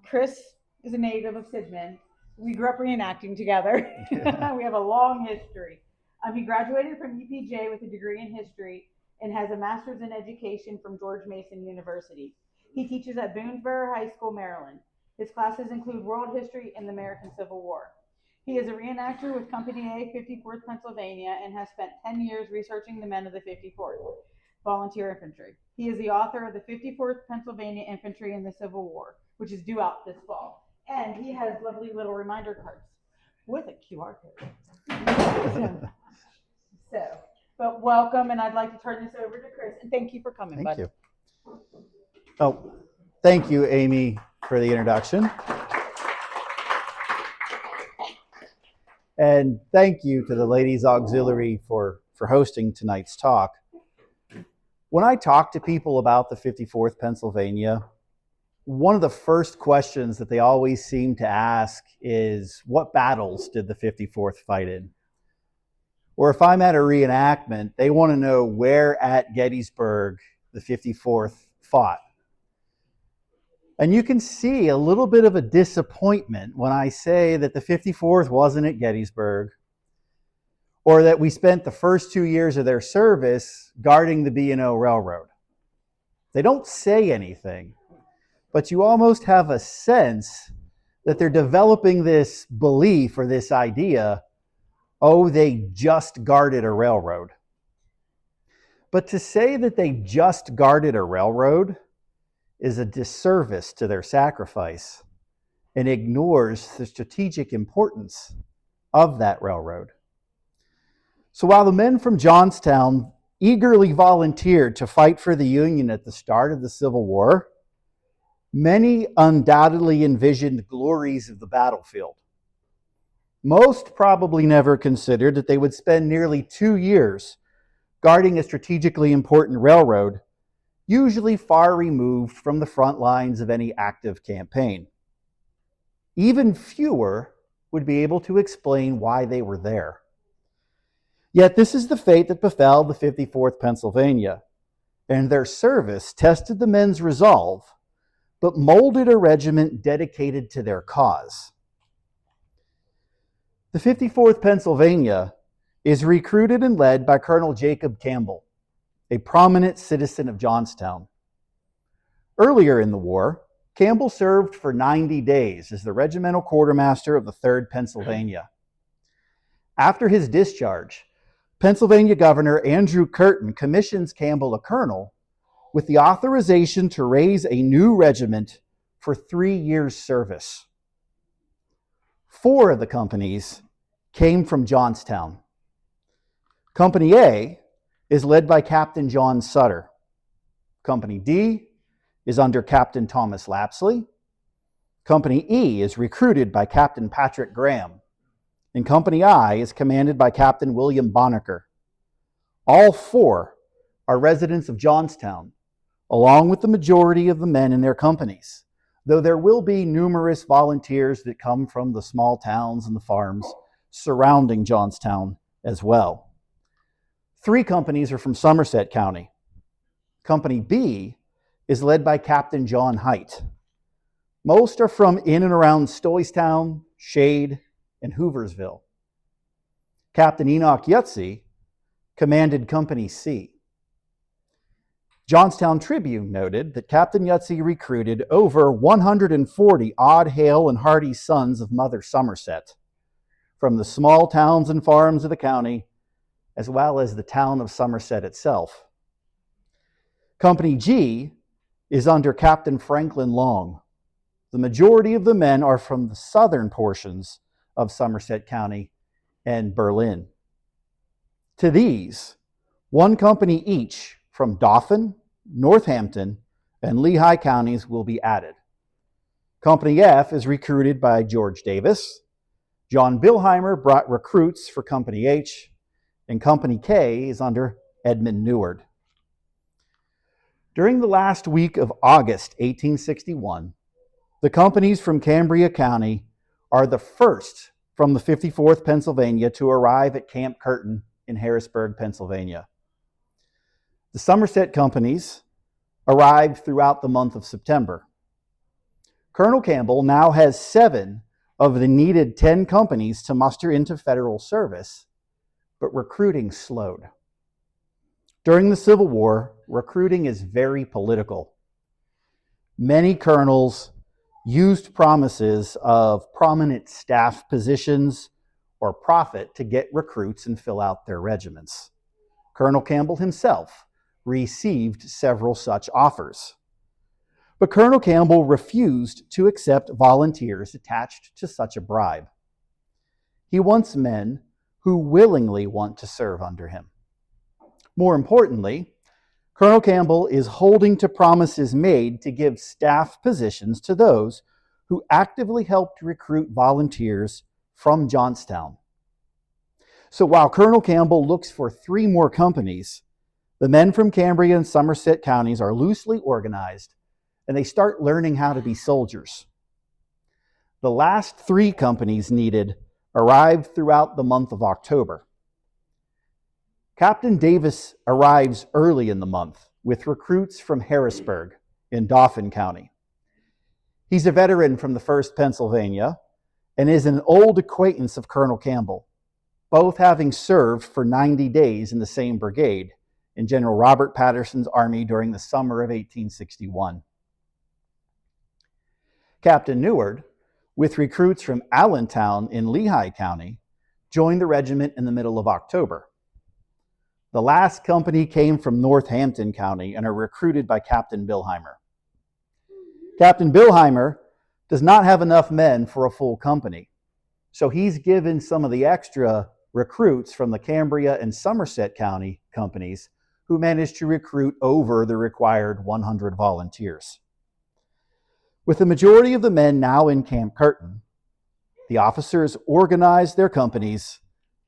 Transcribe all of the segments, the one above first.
Chris is a native of Sidman. We grew up reenacting together. Yeah. We have a long history. He graduated from UPJ with a degree in history and has a master's in education from George Mason University. He teaches at Boonesborough High School, Maryland. His classes include world history and the American Civil War. He is a reenactor with Company A, 54th Pennsylvania, and has spent 10 years researching the men of the 54th Volunteer Infantry. He is the author of the 54th Pennsylvania Infantry in the Civil War, which is due out this fall. And he has lovely little reminder cards with a QR code. So, but welcome, and I'd like to turn this over to Chris. And thank you for coming, Thank bud. you. Oh, thank you, Amy, for the introduction. And thank you to the Ladies Auxiliary for hosting tonight's talk. When I talk to people about the 54th Pennsylvania, one of the first questions that they always seem to ask is, what battles did the 54th fight in? Or if I'm at a reenactment, they want to know where at Gettysburg the 54th fought. And you can see a little bit of a disappointment when I say that the 54th wasn't at Gettysburg, or that we spent the first 2 years of their service guarding the B&O Railroad. They don't say anything, but you almost have a sense that they're developing this belief or this idea, oh, they just guarded a railroad. But to say that they just guarded a railroad is a disservice to their sacrifice and ignores the strategic importance of that railroad. So while the men from Johnstown eagerly volunteered to fight for the Union at the start of the Civil War, many undoubtedly envisioned glories of the battlefield. Most probably never considered that they would spend nearly 2 years guarding a strategically important railroad, usually far removed from the front lines of any active campaign. Even fewer would be able to explain why they were there. Yet this is the fate that befell the 54th Pennsylvania, and their service tested the men's resolve, but molded a regiment dedicated to their cause. The 54th Pennsylvania is recruited and led by Colonel Jacob Campbell, a prominent citizen of Johnstown. Earlier in the war, Campbell served for 90 days as the regimental quartermaster of the 3rd Pennsylvania. After his discharge, Pennsylvania Governor Andrew Curtin commissions Campbell a colonel with the authorization to raise a new regiment for 3 years' service. 4 of the companies came from Johnstown. Company A is led by Captain John Sutter. Company D is under Captain Thomas Lapsley. Company E is recruited by Captain Patrick Graham. And Company I is commanded by Captain William Bonneker. All 4 are residents of Johnstown, along with the majority of the men in their companies, though there will be numerous volunteers that come from the small towns and the farms surrounding Johnstown as well. 3 companies are from Somerset County. Company B is led by Captain John Height. Most are from in and around Stoystown, Shade, and Hooversville. Captain Enoch Yutzi commanded Company C. Johnstown Tribune noted that Captain Yutzi recruited over 140 odd, hale, and hearty sons of Mother Somerset from the small towns and farms of the county, as well as the town of Somerset itself. Company G is under Captain Franklin Long. The majority of the men are from the southern portions of Somerset County and Berlin. To these, 1 company each from Dauphin, Northampton, and Lehigh counties will be added. Company F is recruited by George Davis. John Billheimer brought recruits for Company H, and Company K is under Edmund Neward. During the last week of August 1861, the companies from Cambria County are the first from the 54th Pennsylvania to arrive at Camp Curtin in Harrisburg, Pennsylvania. The Somerset companies arrived throughout the month of September. Colonel Campbell now has 7 of the needed 10 companies to muster into federal service, but recruiting slowed. During the Civil War, recruiting is very political. Many colonels used promises of prominent staff positions or profit to get recruits and fill out their regiments. Colonel Campbell himself received several such offers. But Colonel Campbell refused to accept volunteers attached to such a bribe. He wants men who willingly want to serve under him. More importantly, Colonel Campbell is holding to promises made to give staff positions to those who actively helped recruit volunteers from Johnstown. So while Colonel Campbell looks for 3 more companies, the men from Cambria and Somerset counties are loosely organized and they start learning how to be soldiers. The last 3 companies needed arrived throughout the month of October. Captain Davis arrives early in the month with recruits from Harrisburg in Dauphin County. He's a veteran from the 1st Pennsylvania and is an old acquaintance of Colonel Campbell, both having served for 90 days in the same brigade in General Robert Patterson's army during the summer of 1861. Captain Neward, with recruits from Allentown in Lehigh County, joined the regiment in the middle of October. The last company came from Northampton County and are recruited by Captain Billheimer. Captain Billheimer does not have enough men for a full company, so he's given some of the extra recruits from the Cambria and Somerset County companies who managed to recruit over the required 100 volunteers. With the majority of the men now in Camp Curtin, the officers organized their companies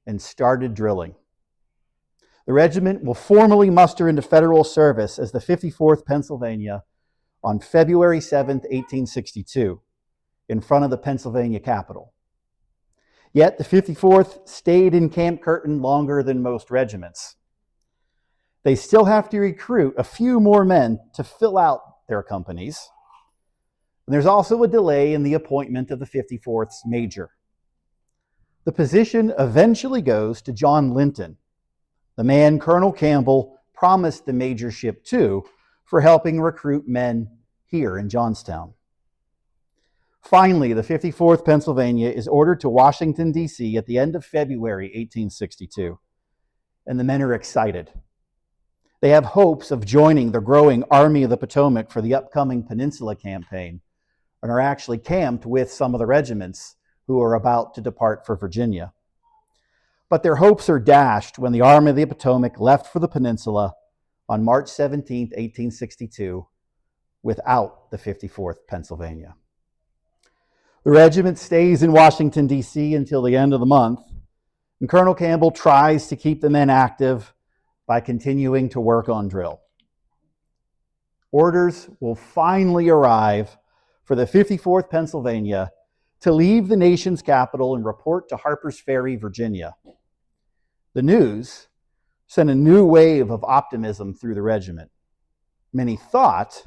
and started drilling. The regiment will formally muster into federal service as the 54th Pennsylvania on February 7, 1862, in front of the Pennsylvania Capitol. Yet the 54th stayed in Camp Curtin longer than most regiments. They still have to recruit a few more men to fill out their companies. And there's also a delay in the appointment of the 54th's major. The position eventually goes to John Linton, the man Colonel Campbell promised the majorship to for helping recruit men here in Johnstown. Finally, the 54th Pennsylvania is ordered to Washington, D.C. at the end of February 1862, and the men are excited. They have hopes of joining the growing Army of the Potomac for the upcoming Peninsula Campaign and are actually camped with some of the regiments who are about to depart for Virginia. But their hopes are dashed when the Army of the Potomac left for the Peninsula on March 17, 1862, without the 54th Pennsylvania. The regiment stays in Washington, D.C. until the end of the month, and Colonel Campbell tries to keep the men active by continuing to work on drill. Orders will finally arrive for the 54th Pennsylvania to leave the nation's capital and report to Harper's Ferry, Virginia. The news sent a new wave of optimism through the regiment. Many thought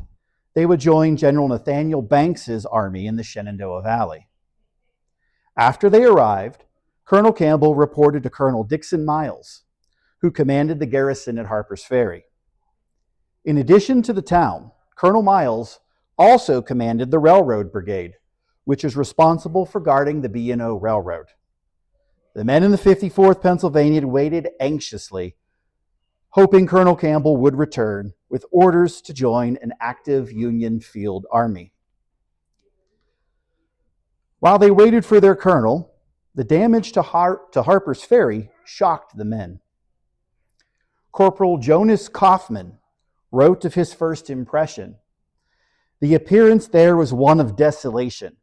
they would join General Nathaniel Banks's army in the Shenandoah Valley. After they arrived, Colonel Campbell reported to Colonel Dixon Miles, who commanded the garrison at Harper's Ferry. In addition to the town, Colonel Miles also commanded the Railroad Brigade, which is responsible for guarding the B&O Railroad. The men in the 54th Pennsylvania waited anxiously, hoping Colonel Campbell would return with orders to join an active Union field army. While they waited for their colonel, the damage to Harper's Ferry shocked the men. Corporal Jonas Kaufman wrote of his first impression, "The appearance there was one of desolation,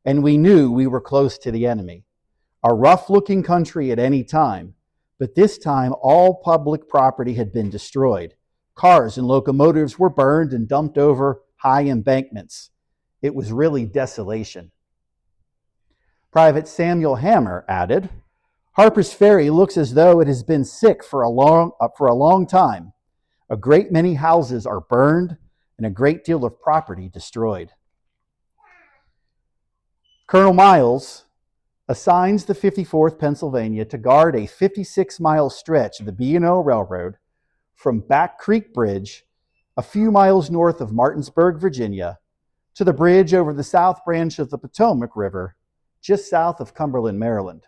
and we knew we were close to the enemy. A rough-looking country at any time, but this time all public property had been destroyed. Cars and locomotives were burned and dumped over high embankments. It was really desolation." Private Samuel Hammer added, "Harper's Ferry looks as though it has been sick for a long time. A great many houses are burned and a great deal of property destroyed." Colonel Miles assigns the 54th Pennsylvania to guard a 56-mile stretch of the B&O Railroad from Back Creek Bridge, a few miles north of Martinsburg, Virginia, to the bridge over the south branch of the Potomac River, just south of Cumberland, Maryland.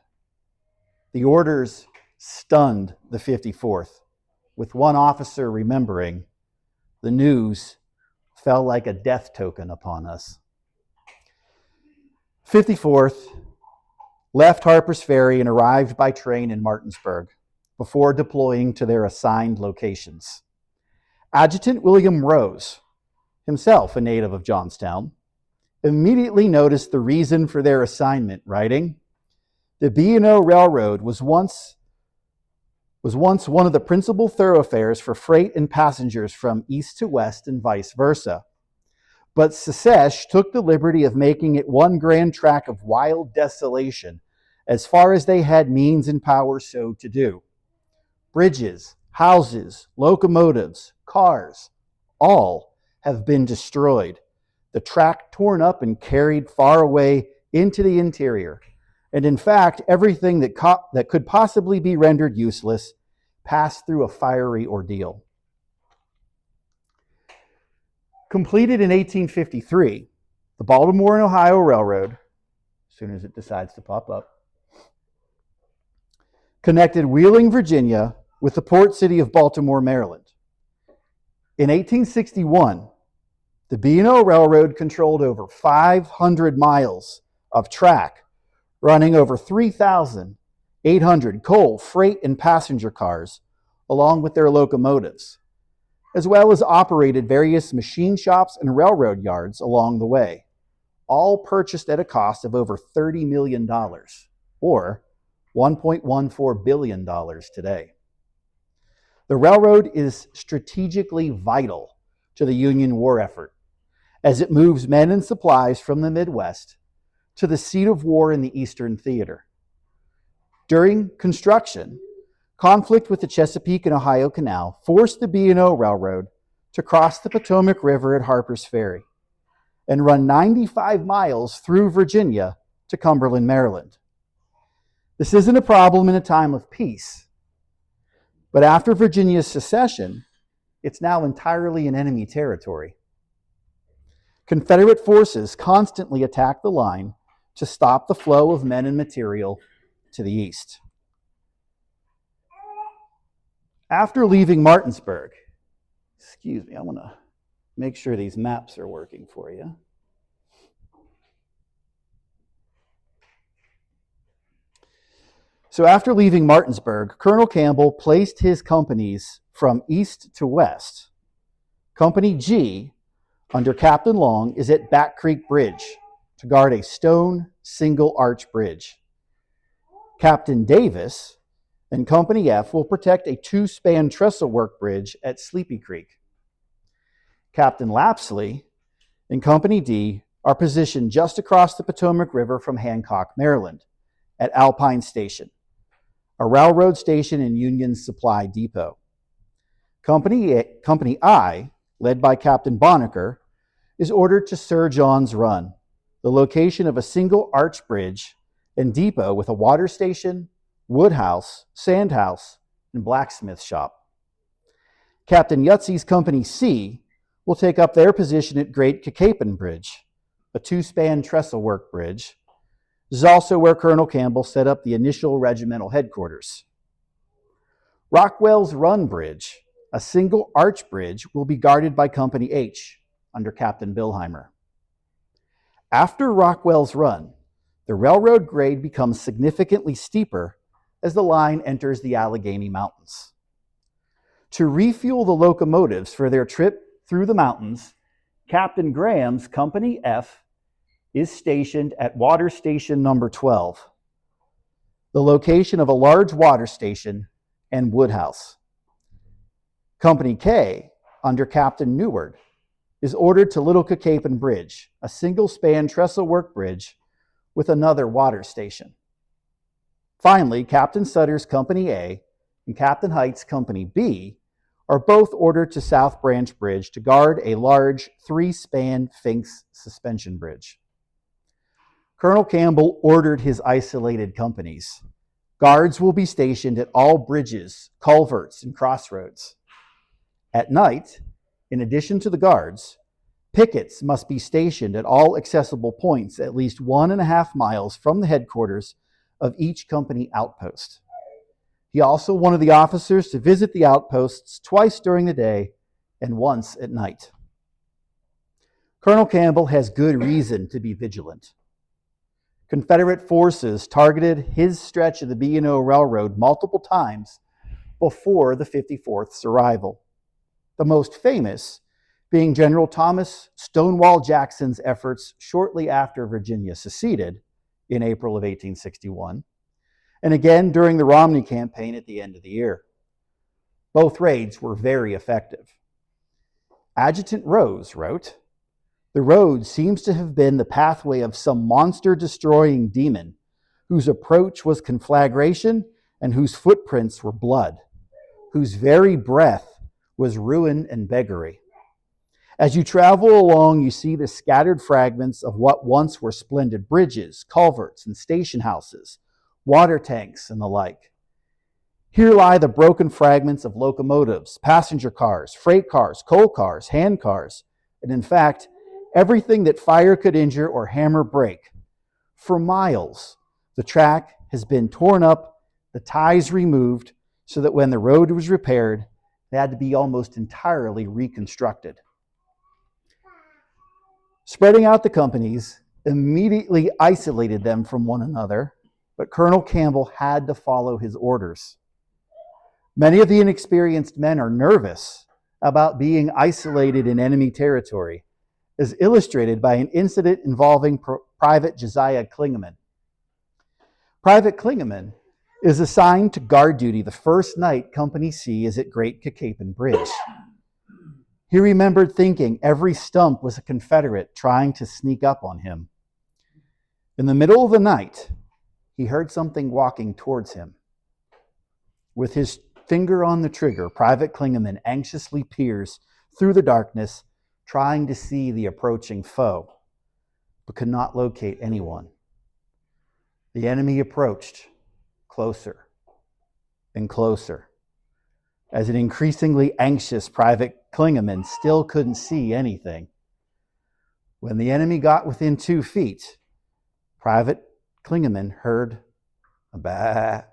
The orders stunned the 54th, with one officer remembering, "The news fell like a death token upon us." 54th left Harper's Ferry and arrived by train in Martinsburg before deploying to their assigned locations. Adjutant William Rose, himself a native of Johnstown, immediately noticed the reason for their assignment, writing, "The B&O Railroad was once one of the principal thoroughfares for freight and passengers from east to west and vice versa. But Secesh took the liberty of making it one grand tract of wild desolation as far as they had means and power so to do. Bridges, houses, locomotives, cars, all have been destroyed, the track torn up and carried far away into the interior, and in fact, everything that could possibly be rendered useless passed through a fiery ordeal." Completed in 1853, the Baltimore and Ohio Railroad, as soon as it decides to pop up, connected Wheeling, Virginia with the port city of Baltimore, Maryland. In 1861, the B&O Railroad controlled over 500 miles of track, running over 3,800 coal, freight, and passenger cars, along with their locomotives, as well as operated various machine shops and railroad yards along the way, all purchased at a cost of over $30 million, or $1.14 billion today. The railroad is strategically vital to the Union war effort, as it moves men and supplies from the Midwest to the seat of war in the Eastern Theater. During construction, conflict with the Chesapeake and Ohio Canal forced the B&O Railroad to cross the Potomac River at Harper's Ferry and run 95 miles through Virginia to Cumberland, Maryland. This isn't a problem in a time of peace, but after Virginia's secession, it's now entirely in enemy territory. Confederate forces constantly attack the line to stop the flow of men and material to the east. After leaving Martinsburg, I want to make sure these maps are working for you. So after leaving Martinsburg, Colonel Campbell placed his companies from east to west. Company G, under Captain Long, is at Back Creek Bridge to guard a stone single-arch bridge. Captain Davis and Company F will protect a two-span trestle-work bridge at Sleepy Creek. Captain Lapsley and Company D are positioned just across the Potomac River from Hancock, Maryland, at Alpine Station, a railroad station and Union's supply depot. Company I, led by Captain Bonneker, is ordered to Sir John's Run, the location of a single arch bridge and depot with a water station, woodhouse, sandhouse, and blacksmith shop. Captain Yutzey's Company C will take up their position at Great Cacapon Bridge, a two-span trestle-work bridge. This is also where Colonel Campbell set up the initial regimental headquarters. Rockwell's Run Bridge, a single arch bridge, will be guarded by Company H under Captain Billheimer. After Rockwell's Run, the railroad grade becomes significantly steeper as the line enters the Allegheny Mountains. To refuel the locomotives for their trip through the mountains, Captain Graham's Company F is stationed at Water Station number 12, the location of a large water station and woodhouse. Company K, under Captain Neward, is ordered to Little Cacapon Bridge, a single-span trestle-work bridge with another water station. Finally, Captain Sutter's Company A and Captain Height's Company B are both ordered to South Branch Bridge to guard a large three-span Finks suspension bridge. Colonel Campbell ordered his isolated companies. Guards will be stationed at all bridges, culverts, and crossroads. At night, in addition to the guards, pickets must be stationed at all accessible points at least 1.5 miles from the headquarters of each company outpost. He also wanted the officers to visit the outposts twice during the day and once at night. Colonel Campbell has good reason to be vigilant. Confederate forces targeted his stretch of the B&O Railroad multiple times before the 54th's arrival. The most famous being General Thomas Stonewall Jackson's efforts shortly after Virginia seceded in April of 1861, and again during the Romney campaign at the end of the year. Both raids were very effective. Adjutant Rose wrote, "The road seems to have been the pathway of some monster-destroying demon whose approach was conflagration and whose footprints were blood, whose very breath was ruin and beggary. As you travel along, you see the scattered fragments of what once were splendid bridges, culverts, and station houses, water tanks, and the like. Here lie the broken fragments of locomotives, passenger cars, freight cars, coal cars, hand cars, and in fact, everything that fire could injure or hammer break. For miles, the track has been torn up, the ties removed, so that when the road was repaired, it had to be almost entirely reconstructed." Spreading out the companies immediately isolated them from one another, but Colonel Campbell had to follow his orders. Many of the inexperienced men are nervous about being isolated in enemy territory, as illustrated by an incident involving Private Josiah Klingeman. Private Klingeman is assigned to guard duty the first night Company C is at Great Cacapon Bridge. He remembered thinking every stump was a Confederate trying to sneak up on him. In the middle of the night, he heard something walking towards him. With his finger on the trigger, Private Klingeman anxiously peers through the darkness, trying to see the approaching foe, but could not locate anyone. The enemy approached closer and closer. As an increasingly anxious Private Klingeman still couldn't see anything. When the enemy got within 2 feet, Private Klingeman heard a bah.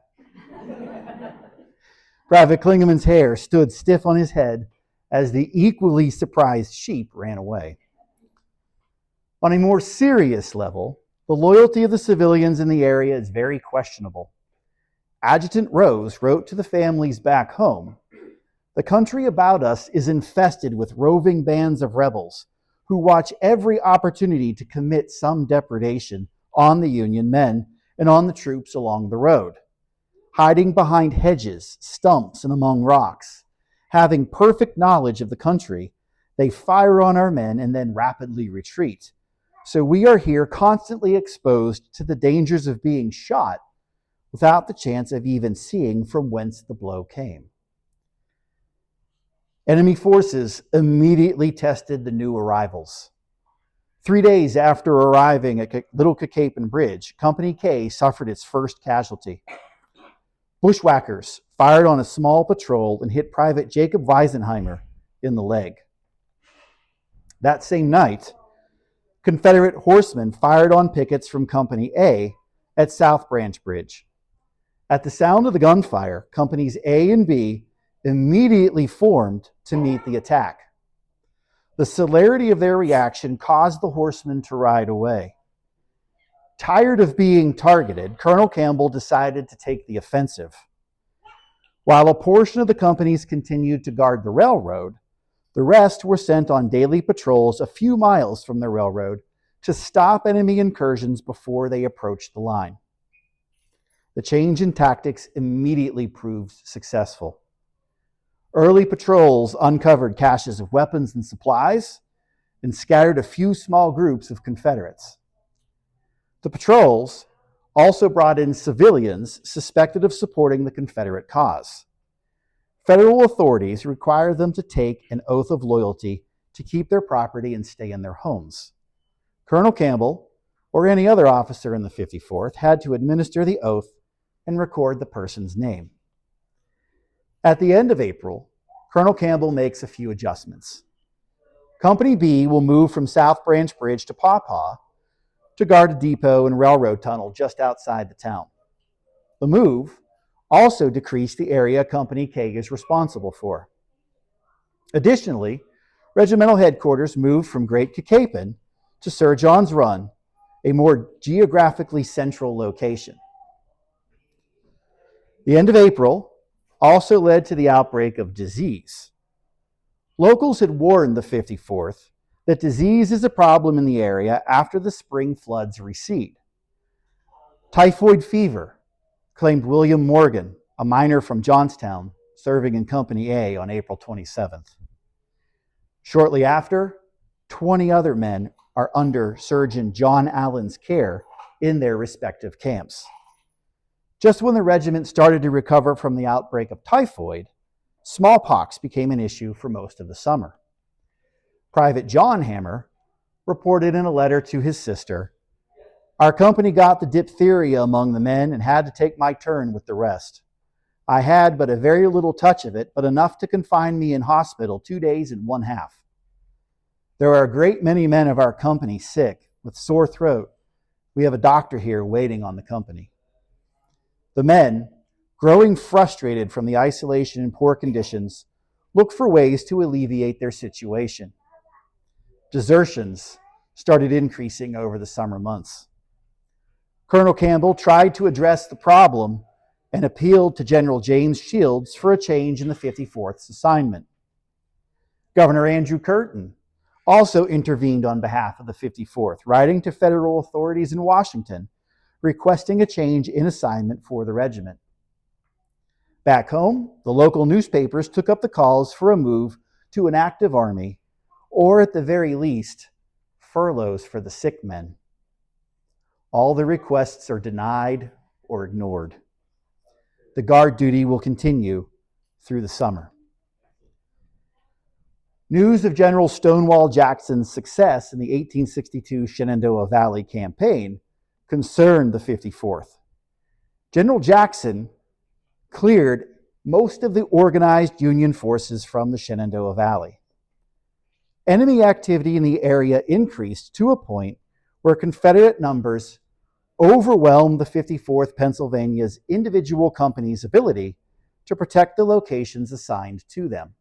Private Klingeman's hair stood stiff on his head as the equally surprised sheep ran away. On a more serious level, the loyalty of the civilians in the area is very questionable. Adjutant Rose wrote to the families back home, "The country about us is infested with roving bands of rebels who watch every opportunity to commit some depredation on the Union men and on the troops along the road. Hiding behind hedges, stumps, and among rocks, having perfect knowledge of the country, they fire on our men and then rapidly retreat. So we are here constantly exposed to the dangers of being shot without the chance of even seeing from whence the blow came." Enemy forces immediately tested the new arrivals. 3 days after arriving at Little Cacapon Bridge, Company K suffered its first casualty. Bushwhackers fired on a small patrol and hit Private Jacob Weisenheimer in the leg. That same night, Confederate horsemen fired on pickets from Company A at South Branch Bridge. At the sound of the gunfire, Companies A and B immediately formed to meet the attack. The celerity of their reaction caused the horsemen to ride away. Tired of being targeted, Colonel Campbell decided to take the offensive. While a portion of the companies continued to guard the railroad, the rest were sent on daily patrols a few miles from the railroad to stop enemy incursions before they approached the line. The change in tactics immediately proved successful. Early patrols uncovered caches of weapons and supplies and scattered a few small groups of Confederates. The patrols also brought in civilians suspected of supporting the Confederate cause. Federal authorities required them to take an oath of loyalty to keep their property and stay in their homes. Colonel Campbell, or any other officer in the 54th had to administer the oath and record the person's name. At the end of April, Colonel Campbell makes a few adjustments. Company B will move from South Branch Bridge to Paw Paw to guard a depot and railroad tunnel just outside the town. The move also decreased the area Company K is responsible for. Additionally, regimental headquarters moved from Great Cacapon to Sir John's Run, a more geographically central location. The end of April also led to the outbreak of disease. Locals had warned the 54th that disease is a problem in the area after the spring floods recede. Typhoid fever claimed William Morgan, a miner from Johnstown, serving in Company A on April 27th. Shortly after, 20 other men are under Surgeon John Allen's care in their respective camps. Just when the regiment started to recover from the outbreak of typhoid, smallpox became an issue for most of the summer. Private John Hammer reported in a letter to his sister, "Our company got the diphtheria among the men and had to take my turn with the rest. I had but a very little touch of it, but enough to confine me in hospital 2 days and 1/2. There are a great many men of our company sick with sore throat. We have a doctor here waiting on the company." The men, growing frustrated from the isolation and poor conditions, looked for ways to alleviate their situation. Desertions started increasing over the summer months. Colonel Campbell tried to address the problem and appealed to General James Shields for a change in the 54th's assignment. Governor Andrew Curtin also intervened on behalf of the 54th, writing to federal authorities in Washington, requesting a change in assignment for the regiment. Back home, the local newspapers took up the calls for a move to an active army, or at the very least, furloughs for the sick men. All the requests are denied or ignored. The guard duty will continue through the summer. News of General Stonewall Jackson's success in the 1862 Shenandoah Valley campaign concerned the 54th. General Jackson cleared most of the organized Union forces from the Shenandoah Valley. Enemy activity in the area increased to a point where Confederate numbers overwhelmed the 54th Pennsylvania's individual companies' ability to protect the locations assigned to them.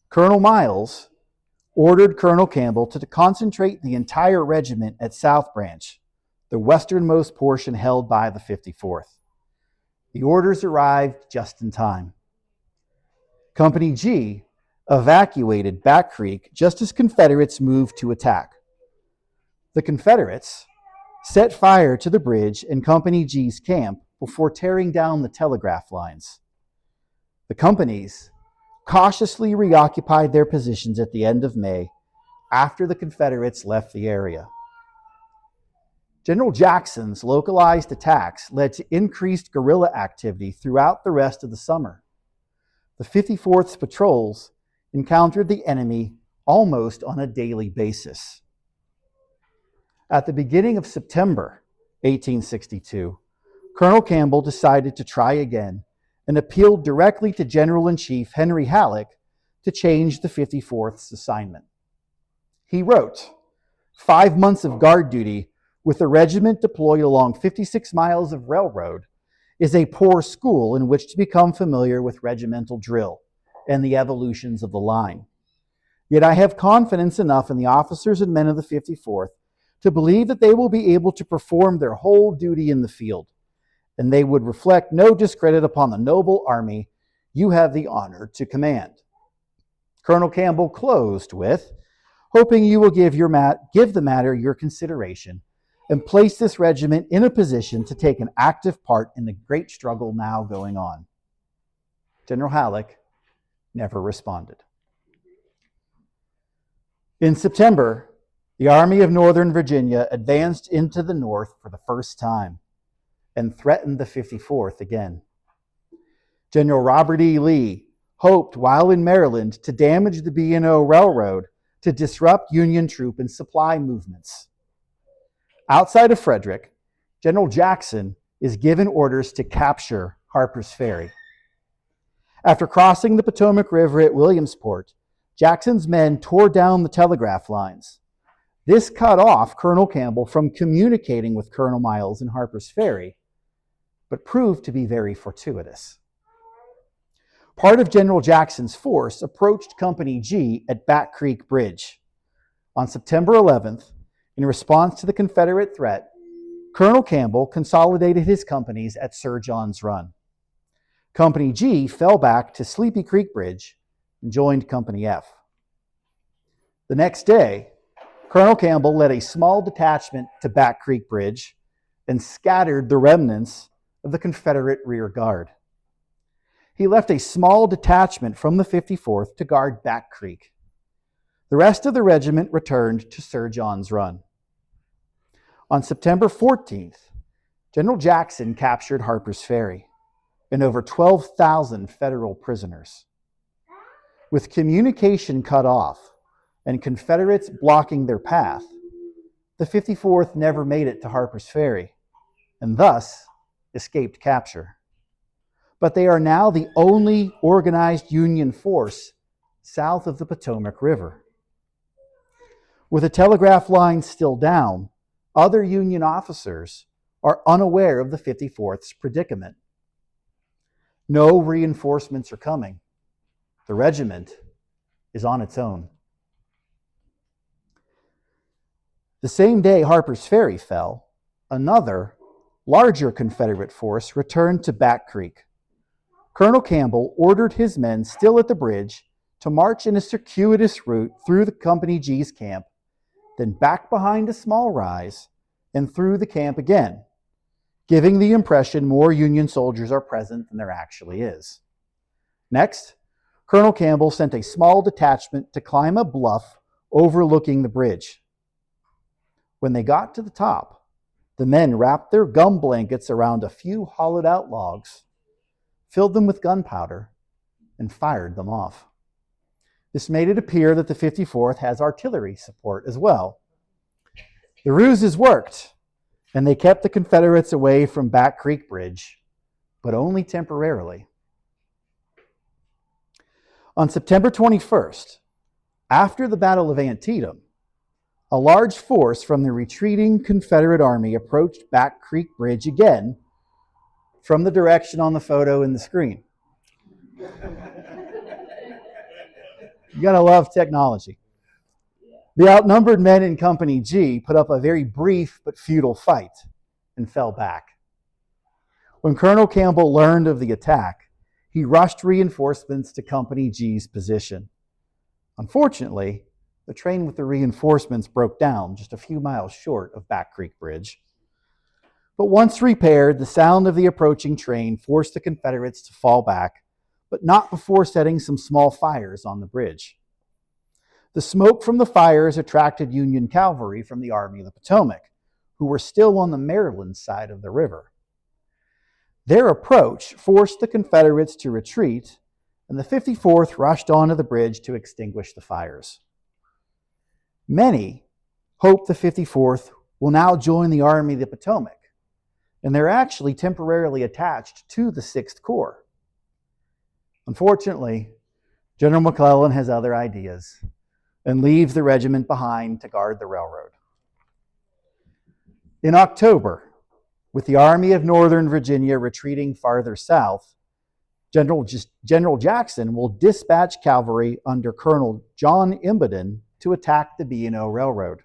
Colonel Miles ordered Colonel Campbell to concentrate the entire regiment at South Branch, the westernmost portion held by the 54th. The orders arrived just in time. Company G evacuated Back Creek just as Confederates moved to attack. The Confederates set fire to the bridge in Company G's camp before tearing down the telegraph lines. The companies cautiously reoccupied their positions at the end of May after the Confederates left the area. General Jackson's localized attacks led to increased guerrilla activity throughout the rest of the summer. The 54th's patrols encountered the enemy almost on a daily basis. At the beginning of September 1862, Colonel Campbell decided to try again and appealed directly to General-in-Chief Henry Halleck to change the 54th's assignment. He wrote, "5 months of guard duty with the regiment deployed along 56 miles of railroad is a poor school in which to become familiar with regimental drill and the evolutions of the line. Yet I have confidence enough in the officers and men of the 54th to believe that they will be able to perform their whole duty in the field, and they would reflect no discredit upon the noble army you have the honor to command." Colonel Campbell closed with, "Hoping you will give the matter your consideration and place this regiment in a position to take an active part in the great struggle now going on." General Halleck never responded. In September, the Army of Northern Virginia advanced into the North for the first time and threatened the 54th again. General Robert E. Lee hoped, while in Maryland, to damage the B&O Railroad to disrupt Union troop and supply movements. Outside of Frederick, General Jackson is given orders to capture Harper's Ferry. After crossing the Potomac River at Williamsport, Jackson's men tore down the telegraph lines. This cut off Colonel Campbell from communicating with Colonel Miles in Harper's Ferry, but proved to be very fortuitous. Part of General Jackson's force approached Company G at Back Creek Bridge. On September 11th, in response to the Confederate threat, Colonel Campbell consolidated his companies at Sir John's Run. Company G fell back to Sleepy Creek Bridge and joined Company F. The next day, Colonel Campbell led a small detachment to Back Creek Bridge and scattered the remnants of the Confederate rear guard. He left a small detachment from the 54th to guard Back Creek. The rest of the regiment returned to Sir John's Run. On September 14th, General Jackson captured Harper's Ferry and over 12,000 Federal prisoners. With communication cut off and Confederates blocking their path, the 54th never made it to Harper's Ferry and thus escaped capture. But they are now the only organized Union force south of the Potomac River. With the telegraph lines still down, other Union officers are unaware of the 54th's predicament. No reinforcements are coming. The regiment is on its own. The same day Harper's Ferry fell, another, larger Confederate force returned to Back Creek. Colonel Campbell ordered his men still at the bridge to march in a circuitous route through the Company G's camp, then back behind a small rise and through the camp again, giving the impression more Union soldiers are present than there actually is. Next, Colonel Campbell sent a small detachment to climb a bluff overlooking the bridge. When they got to the top, the men wrapped their gum blankets around a few hollowed-out logs, filled them with gunpowder, and fired them off. This made it appear that the 54th has artillery support as well. The ruses worked, and they kept the Confederates away from Back Creek Bridge, but only temporarily. On September 21st, after the Battle of Antietam, a large force from the retreating Confederate Army approached Back Creek Bridge again from the direction on the photo in the screen. You gotta love technology. The outnumbered men in Company G put up a very brief but futile fight and fell back. When Colonel Campbell learned of the attack, he rushed reinforcements to Company G's position. Unfortunately, the train with the reinforcements broke down just a few miles short of Back Creek Bridge. But once repaired, the sound of the approaching train forced the Confederates to fall back, but not before setting some small fires on the bridge. The smoke from the fires attracted Union cavalry from the Army of the Potomac, who were still on the Maryland side of the river. Their approach forced the Confederates to retreat, and the 54th rushed onto the bridge to extinguish the fires. Many hope the 54th will now join the Army of the Potomac, and they're actually temporarily attached to the 6th Corps. Unfortunately, General McClellan has other ideas and leaves the regiment behind to guard the railroad. In October, with the Army of Northern Virginia retreating farther south, General Jackson will dispatch cavalry under Colonel John Imboden to attack the B&O Railroad.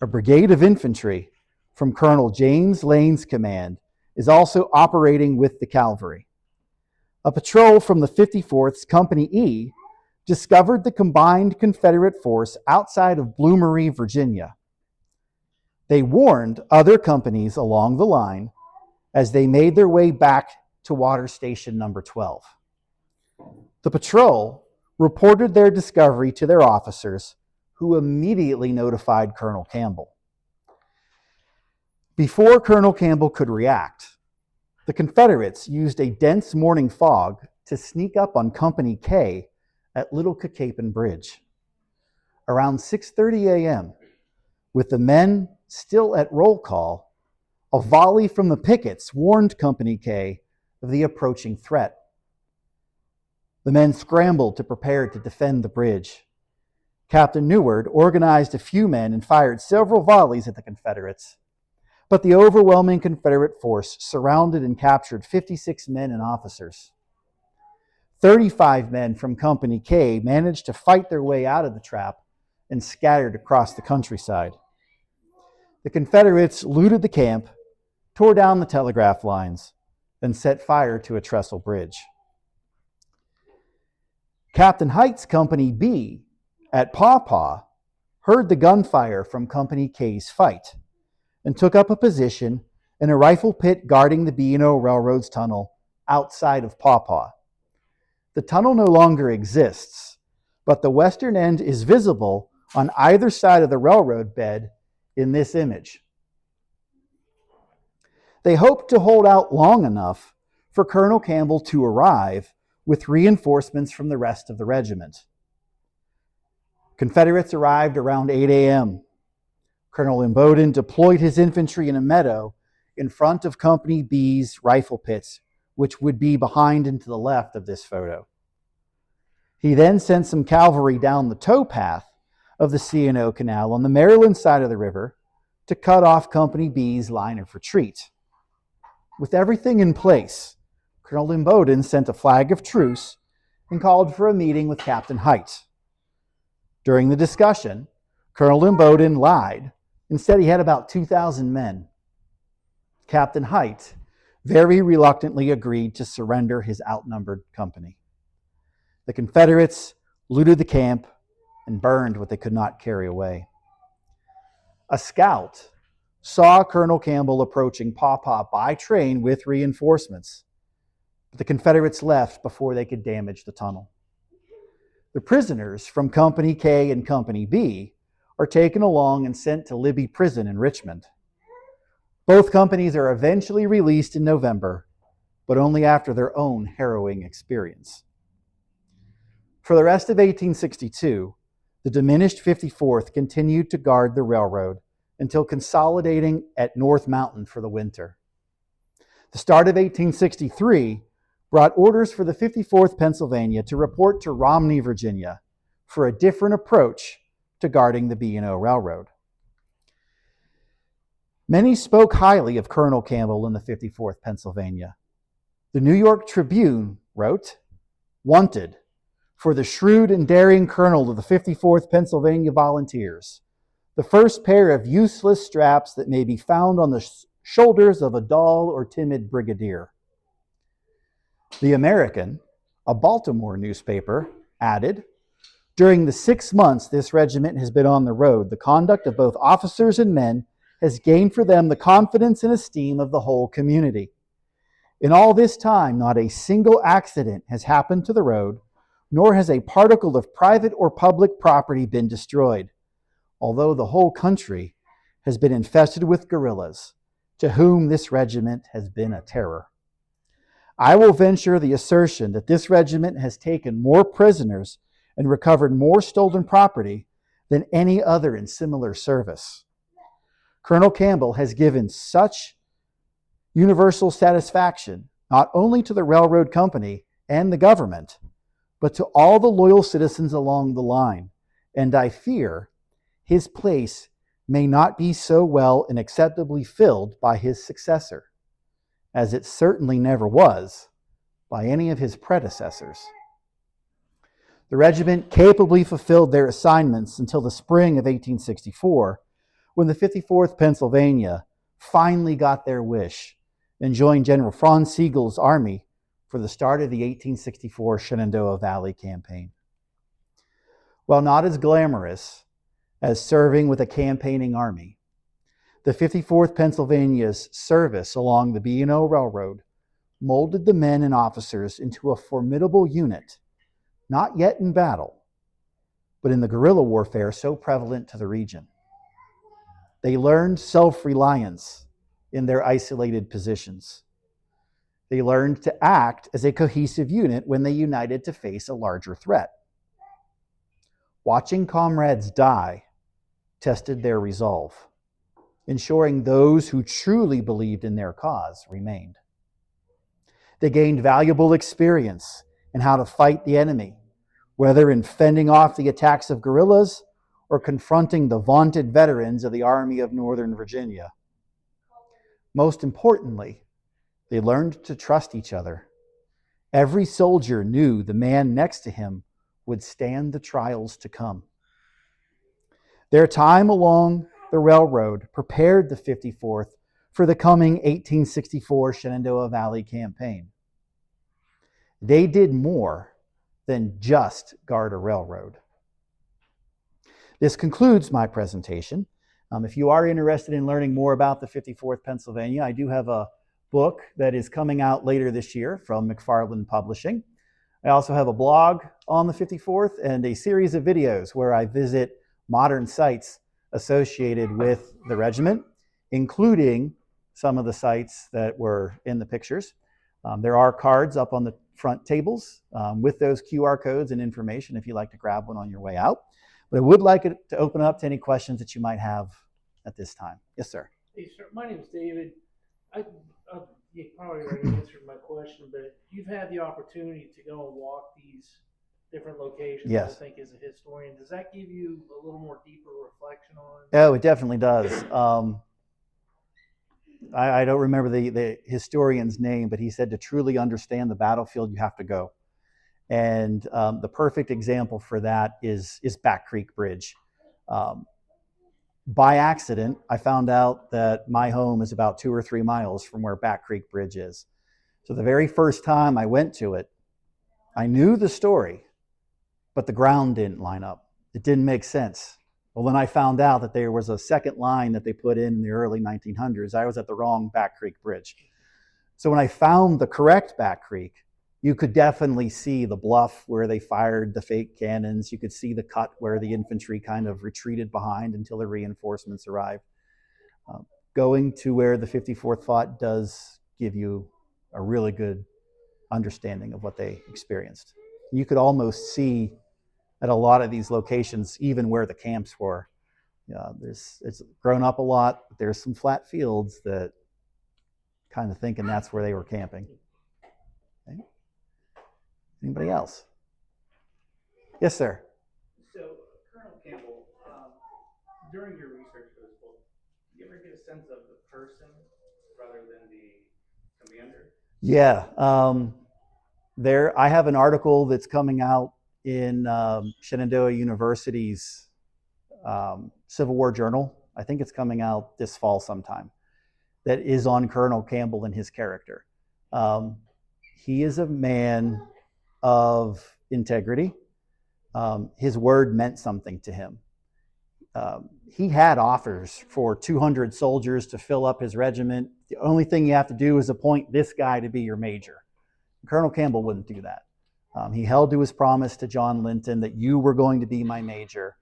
A brigade of infantry from Colonel James Lane's command is also operating with the cavalry. A patrol from the 54th's Company E discovered the combined Confederate force outside of Blue Marie, Virginia. They warned other companies along the line as they made their way back to Water Station Number 12. The patrol reported their discovery to their officers, who immediately notified Colonel Campbell. Before Colonel Campbell could react, the Confederates used a dense morning fog to sneak up on Company K at Little Cacapon Bridge. around 6:30 a.m., with the men still at roll call, a volley from the pickets warned Company K of the approaching threat. The men scrambled to prepare to defend the bridge. Captain Neward organized a few men and fired several volleys at the Confederates, but the overwhelming Confederate force surrounded and captured 56 men and officers. 35 men from Company K managed to fight their way out of the trap and scattered across the countryside. The Confederates looted the camp, tore down the telegraph lines, and set fire to a trestle bridge. Captain Height's Company B at Paw Paw heard the gunfire from Company K's fight and took up a position in a rifle pit guarding the B&O Railroad's tunnel outside of Paw Paw. The tunnel no longer exists, but the western end is visible on either side of the railroad bed in this image. They hoped to hold out long enough for Colonel Campbell to arrive with reinforcements from the rest of the regiment. Confederates arrived around 8 a.m. Colonel Imboden deployed his infantry in a meadow in front of Company B's rifle pits, which would be behind and to the left of this photo. He then sent some cavalry down the towpath of the C&O Canal on the Maryland side of the river to cut off Company B's line of retreat. With everything in place, Colonel Imboden sent a flag of truce and called for a meeting with Captain Height. During the discussion, Colonel Imboden lied and said he had about 2,000 men. Captain Height very reluctantly agreed to surrender his outnumbered company. The Confederates looted the camp and burned what they could not carry away. A scout saw Colonel Campbell approaching Paw Paw by train with reinforcements, but the Confederates left before they could damage the tunnel. The prisoners from Company K and Company B are taken along and sent to Libby Prison in Richmond. Both companies are eventually released in November, but only after their own harrowing experience. For the rest of 1862, the diminished 54th continued to guard the railroad until consolidating at North Mountain for the winter. The start of 1863 brought orders for the 54th Pennsylvania to report to Romney, Virginia, for a different approach to guarding the B&O Railroad. Many spoke highly of Colonel Campbell in the 54th Pennsylvania. The New York Tribune wrote, "Wanted for the shrewd and daring colonel of the 54th Pennsylvania Volunteers, the first pair of useless straps that may be found on the shoulders of a dull or timid brigadier." The American, a Baltimore newspaper, added, "During the 6 months this regiment has been on the road, the conduct of both officers and men has gained for them the confidence and esteem of the whole community. In all this time, not a single accident has happened to the road, nor has a particle of private or public property been destroyed, although the whole country has been infested with guerrillas, to whom this regiment has been a terror. I will venture the assertion that this regiment has taken more prisoners and recovered more stolen property than any other in similar service. Colonel Campbell has given such universal satisfaction not only to the railroad company and the government, but to all the loyal citizens along the line, and I fear his place may not be so well and acceptably filled by his successor, as it certainly never was by any of his predecessors." The regiment capably fulfilled their assignments until the spring of 1864, when the 54th Pennsylvania finally got their wish and joined General Franz Sigel's army for the start of the 1864 Shenandoah Valley Campaign. While not as glamorous as serving with a campaigning army, the 54th Pennsylvania's service along the B&O Railroad molded the men and officers into a formidable unit, not yet in battle, but in the guerrilla warfare so prevalent to the region. They learned self-reliance in their isolated positions. They learned to act as a cohesive unit when they united to face a larger threat. Watching comrades die tested their resolve, ensuring those who truly believed in their cause remained. They gained valuable experience in how to fight the enemy, whether in fending off the attacks of guerrillas or confronting the vaunted veterans of the Army of Northern Virginia. Most importantly, they learned to trust each other. Every soldier knew the man next to him would stand the trials to come. Their time along the railroad prepared the 54th for the coming 1864 Shenandoah Valley Campaign. They did more than just guard a railroad. This concludes my presentation. If you are interested in learning more about the 54th Pennsylvania, I do have a book that is coming out later this year from McFarland Publishing. I also have a blog on the 54th and a series of videos where I visit modern sites associated with the regiment, including some of the sites that were in the pictures. There are cards up on the front tables with those QR codes and information if you'd like to grab one on your way out. But I would like it to open up to any questions that you might have at this time. Yes, sir. Hey, sir. My name is David. You probably already answered my question, but you've had the opportunity to go and walk these different locations. Yes. I think as a historian, does that give you a little more deeper reflection on? Oh, it definitely does. I don't remember the historian's name, but he said to truly understand the battlefield, you have to go. And the perfect example for that is Back Creek Bridge. By accident, I found out that my home is about 2 or 3 miles from where Back Creek Bridge is. So the very first time I went to it, I knew the story, but the ground didn't line up. It didn't make sense. Well, then I found out that there was a second line that they put in the early 1900s. I was at the wrong Back Creek Bridge. So when I found the correct Back Creek, you could definitely see the bluff where they fired the fake cannons. You could see the cut where the infantry kind of retreated behind until the reinforcements arrived. Going to where the 54th fought does give you a really good understanding of what they experienced. You could almost see at a lot of these locations, even where the camps were. It's grown up a lot, but there's some flat fields that kind of thinking that's where they were camping. Okay. Anybody else? Yes, sir. So, Colonel Campbell, during your research for this book, did you ever get a sense of the person rather than the commander? Yeah. I have an article that's coming out in Shenandoah University's Civil War Journal. I think it's coming out this fall sometime. That is on Colonel Campbell and his character. He is a man of integrity. His word meant something to him. He had offers for 200 soldiers to fill up his regiment. The only thing you have to do is appoint this guy to be your major. Colonel Campbell wouldn't do that. He held to his promise to John Linton that you were going to be my major.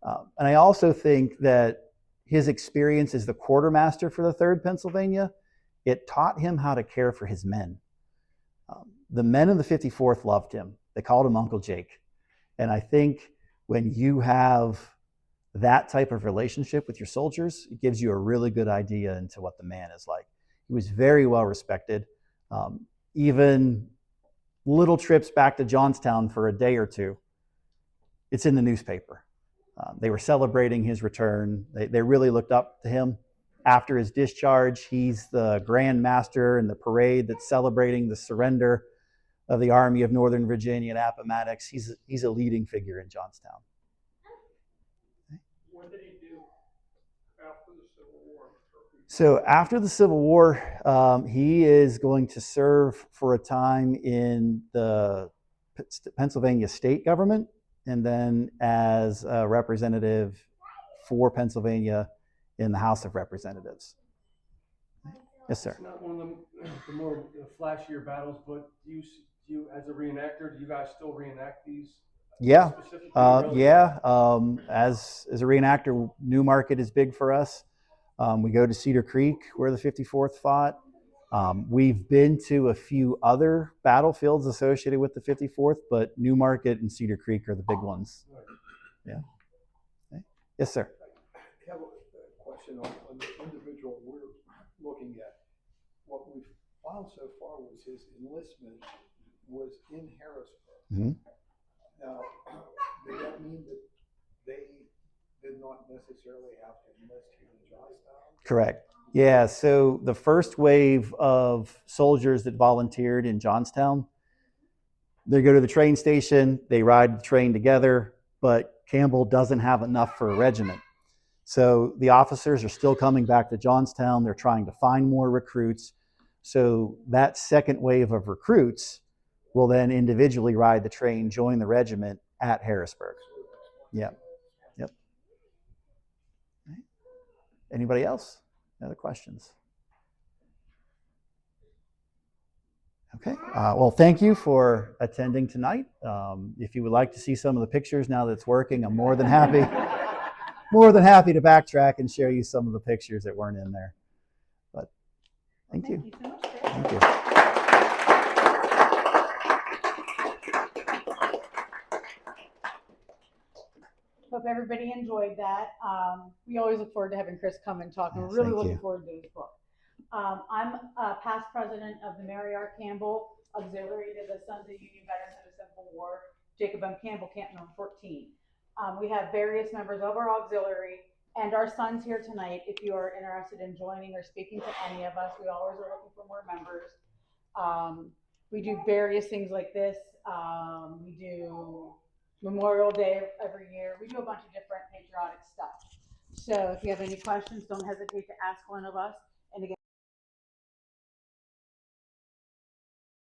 And I also think that his experience as the quartermaster for the 3rd Pennsylvania, it taught him how to care for his men. The men in the 54th loved him. They called him Uncle Jake. And I think when you have that type of relationship with your soldiers, it gives you a really good idea into what the man is like. He was very well respected. Even little trips back to Johnstown for a day or two, it's in the newspaper. They were celebrating his return. They really looked up to him. After his discharge, he's the Grand Master in the parade that's celebrating the surrender of the Army of Northern Virginia at Appomattox. He's a leading figure in Johnstown. What did he do after the Civil War? So after the Civil War, he is going to serve for a time in the Pennsylvania state government, and then as a representative for Pennsylvania in the House of Representatives. Yes, sir. It's not one of the more flashier battles, but do you, as a reenactor, do you guys still reenact these? Yeah. Specifically, Yeah. As a reenactor, Newmarket is big for us. We go to Cedar Creek, where the 54th fought. We've been to a few other battlefields associated with the 54th, but Newmarket and Cedar Creek are the big ones. Yeah. Okay. Yes, sir. I have a question on the individual we're looking at. What we've found so far was his enlistment was in Harrisburg. Mm-hmm. Now, does that mean that they did not necessarily have to enlist here in Johnstown? Correct. Yeah, so the first wave of soldiers that volunteered in Johnstown, they go to the train station, they ride the train together, but Campbell doesn't have enough for a regiment. So the officers are still coming back to Johnstown. They're trying to find more recruits. So that second wave of recruits will then individually ride the train, join the regiment at Harrisburg. Yep. Yep. Anybody else? Other questions? Okay. Well, thank you for attending tonight. If you would like to see some of the pictures now that it's working, I'm more than happy to backtrack and show you some of the pictures that weren't in there. But thank you. Thank you so much, Chris. Thank you. Hope everybody enjoyed that. We always look forward to having Chris come and talk. We're Yes, really thank looking you. forward to his book. I'm past president of the Mary R. Campbell Auxiliary to the Sons of Union Veterans of the Civil War, Jacob M. Campbell Camp No. 14. We have various members of our auxiliary and our sons here tonight. If you are interested in joining or speaking to any of us, we always are looking for more members. We do various things like this. We do Memorial Day every year. We do a bunch of different patriotic stuff. So if you have any questions, don't hesitate to ask one of us.